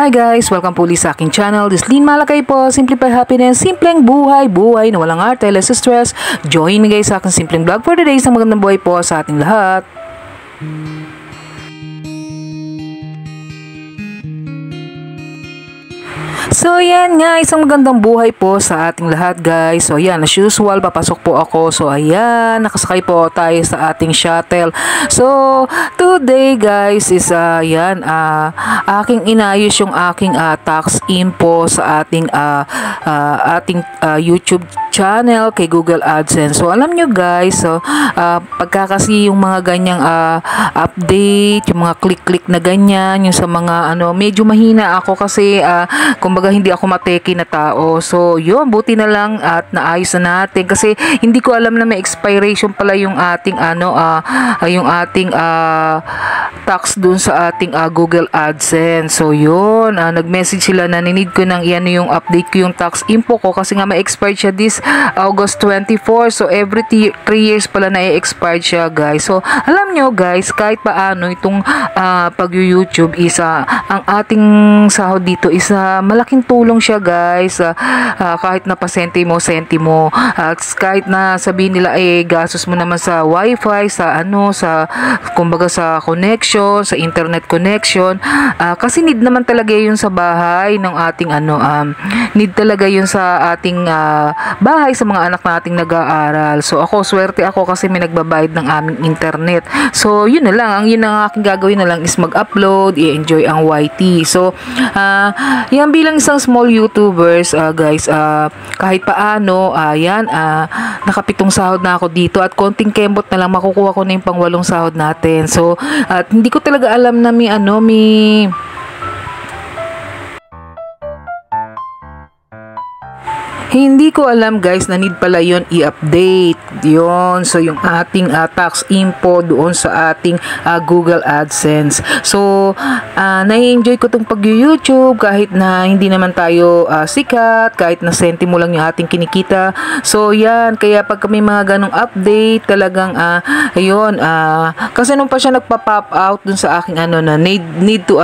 Hi guys! Welcome po ulit sa aking channel. This Lynn Malakay po. Simplify Happiness. Simpleng buhay. Buhay na walang arte, less stress. Join me guys sa aking simpleng vlog for today. Isang magandang buhay po sa ating lahat. So yan nga, isang magandang buhay po sa ating lahat guys. So yan, as usual, papasok po ako. So ayan, nakasakay po tayo sa ating shuttle. So today guys is aking inayos yung aking tax info sa ating YouTube channel kay Google AdSense. So alam nyo guys, so pagka kasi yung mga ganyang update, yung mga click-click na ganyan, yung sa mga medyo mahina ako kasi kumbaga hindi ako mateki na tao. So yun, buti na lang at naayos na natin kasi hindi ko alam na may expiration pala yung ating tax dun sa ating Google AdSense. So yun, nag-message sila na need ko nang yung update ko yung tax info ko kasi nga ma-expired siya this August 24. So every 3 years pala na i-expired siya guys. So alam nyo guys, kahit paano itong pag-YouTube isa ang ating sahod dito is malaking tulong siya guys. Kahit na pasentimo kahit na sabihin nila gastos mo naman sa wifi, sa kumbaga sa connection, sa internet connection, kasi need naman talaga yun sa bahay ng ating need talaga yun sa ating bahay, sa mga anak nating nag-aaral. So ako, swerte ako kasi may nagbabayad ng aming internet. So yun na lang, yun ang aking gagawin na lang is mag-upload, i-enjoy ang YT. So yan, bilang isang small YouTubers guys, kahit paano nakapitong sahod na ako dito at konting kembot na lang makukuha ko na yung pang-8 sahod natin. So at hindi ko talaga alam na hindi ko alam guys na need pala yon i-update yon. So yung ating tax info doon sa ating Google AdSense. So na-enjoy ko tong pag-YouTube kahit na hindi naman tayo sikat, kahit na sentimo lang yung ating kinikita. So yan, kaya pag may mga ganong update talagang ayun, kasi nung pa siya nagpa-pop out dun sa aking na need to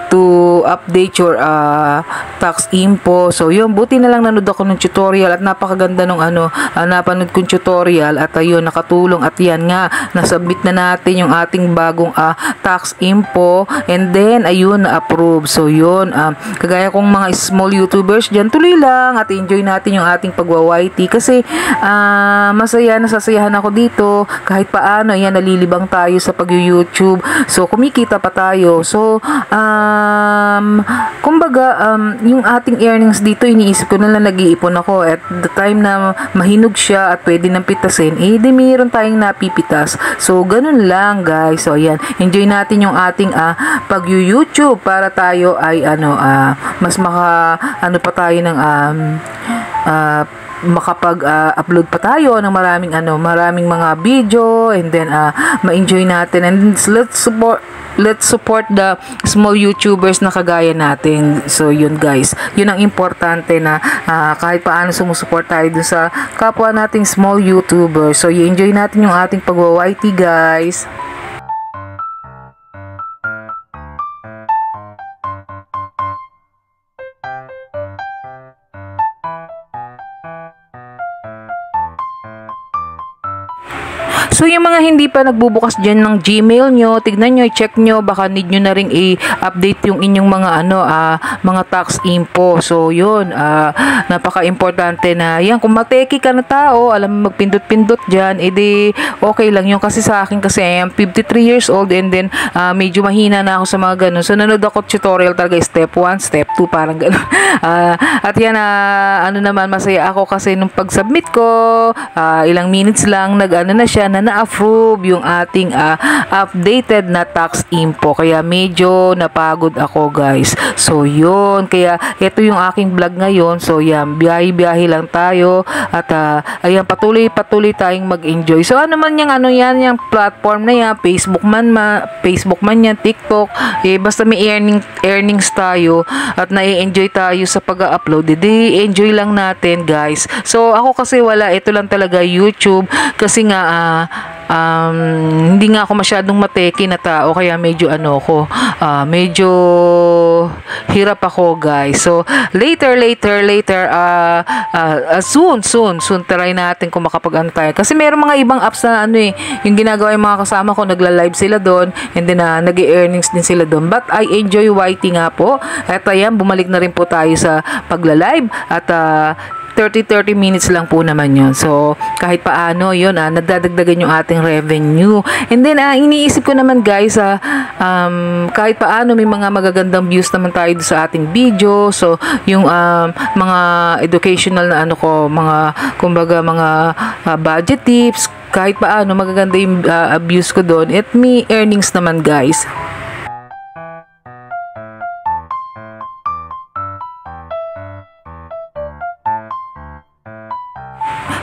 to update your tax info. So yun, buti na lang nanood ako ng tutorial at napakaganda nung napanood kong tutorial at ayun, nakatulong at yan nga, nasubmit na natin yung ating bagong tax info and then ayun, na-approve. So yun, kagaya kong mga small YouTubers dyan, tuloy lang at enjoy natin yung ating pagwa-YT kasi nasasayahan ako dito kahit paano. Yan, nalilibang tayo sa pag-YouTube. So kumikita pa tayo. So kumbaga yung ating earnings dito, iniisip ko na lang, nag-iipon ako at the time na mahinog siya at pwede nang pitasin, di mayroon tayong napipitas. So ganun lang guys. So ayan, enjoy natin yung ating pag-YouTube para tayo ay mas pa tayo ng makapag-upload pa tayo ng maraming mga video and then ma-enjoy natin and let's support the small YouTubers na kagaya natin. So yun guys, yun ang importante na kahit paano sumusuport tayo dun sa kapwa nating small YouTubers. So i-enjoy natin yung ating pag-YT guys. So yung mga hindi pa nagbubukas dyan ng Gmail nyo, tignan nyo, check nyo, baka need nyo na rin i-update yung inyong mga tax info. So yun, napaka-importante na yan. Kung mateki ka na tao, alam mo magpindot-pindot dyan, edi okay lang yun. Kasi sa akin kasi I am 53 years old and then medyo mahina na ako sa mga ganun. So nanood ako tutorial talaga, step 1, step 2, parang ganun. At yan, naman, masaya ako kasi nung pag-submit ko, ilang minutes lang, na na na-approve yung ating updated na tax info. Kaya medyo napagod ako guys. So yun, kaya ito yung aking vlog ngayon. So yan, biyahe-biyahe lang tayo at ayan, patuloy tayong mag-enjoy. So ano man yung platform na yan, Facebook man yan, TikTok, basta may earnings tayo at nai-enjoy tayo sa pag-upload, enjoy lang natin guys. So ako kasi wala, ito lang talaga YouTube kasi nga hindi nga ako masyadong mateki na tao, kaya medyo medyo hirap ako guys. So later soon try natin kung makapag tayo, kasi meron mga ibang apps na yung ginagawa yung mga kasama ko, nagla-live sila doon and then nag-e-earnings din sila doon. But I enjoy YT nga po. At ayan, bumalik na rin po tayo sa pagla-live at 30 minutes lang po naman yun. So, kahit paano yun, nadadagdagan yung ating revenue. And then, iniisip ko naman guys, kahit paano may mga magagandang views naman tayo sa ating video. So, yung mga educational na kumbaga mga budget tips, kahit paano magaganda yung views ko doon. At may earnings naman guys.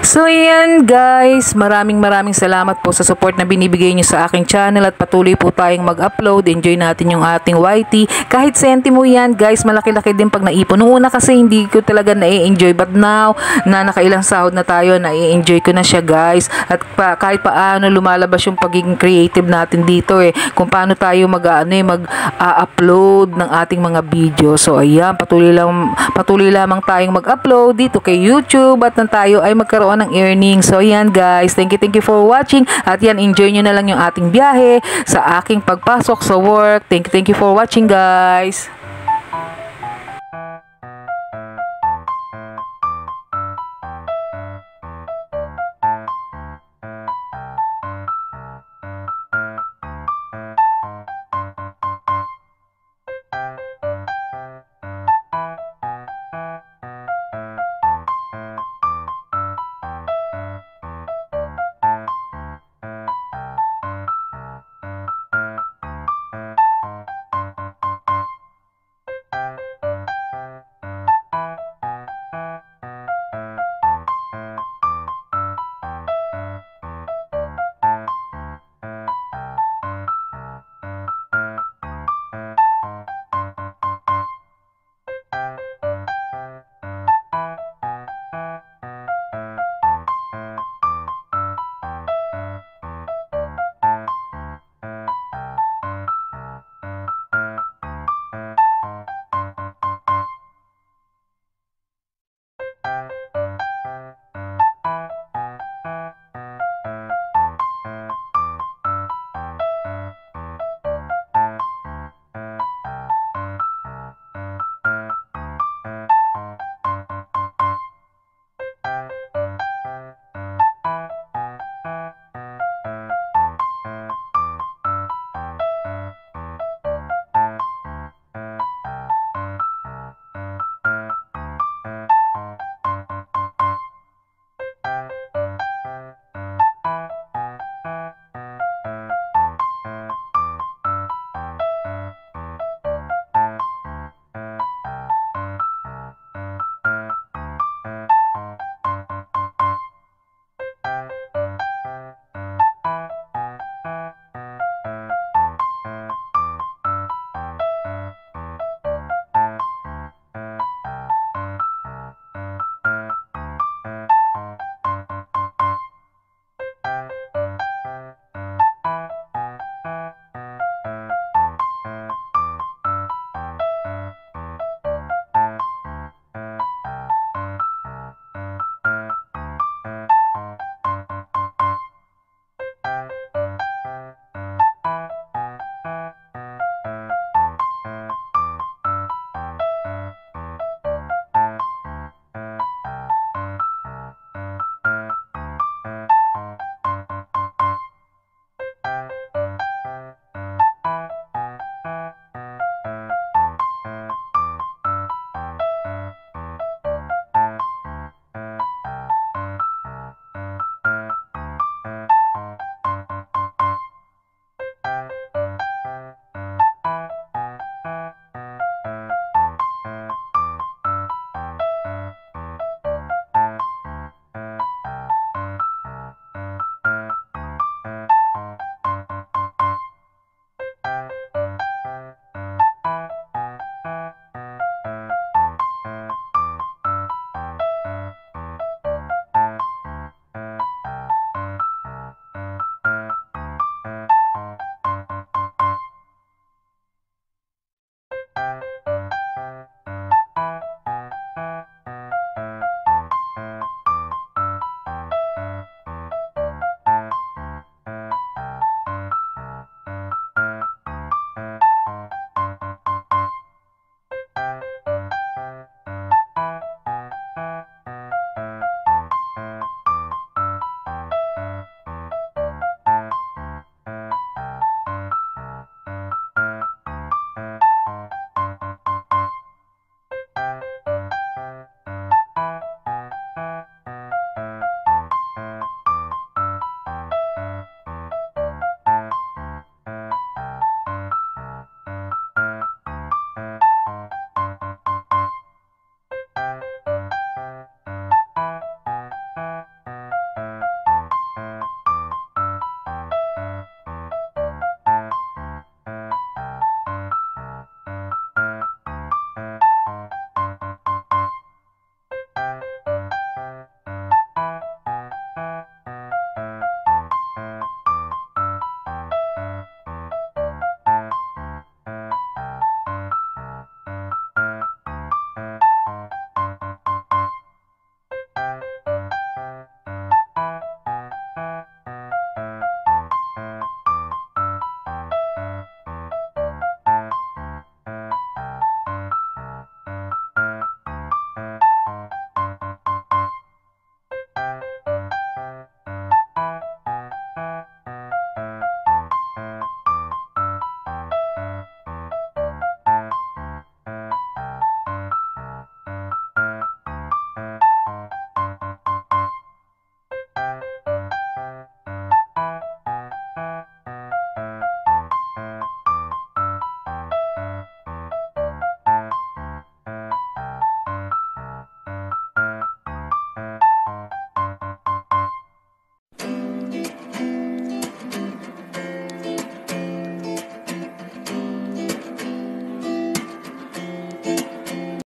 So yan guys, maraming salamat po sa support na binibigay niyo sa aking channel at patuloy po tayong mag-upload. Enjoy natin yung ating YT. Kahit sentimo yan guys, malaki-laki din pag naipon. Noong una kasi hindi ko talaga na-enjoy, but now na nakailang sahod na tayo, na-enjoy ko na siya guys. At kahit paano lumalabas yung pagiging creative natin dito kung paano tayo mag-upload ng ating mga video. So ayan, patuloy lamang tayong mag-upload dito kay YouTube at tayo ay magkaroon ng earnings. So yan guys, thank you for watching. At yan, enjoy nyo na lang yung ating biyahe sa aking pagpasok sa work. Thank you for watching guys.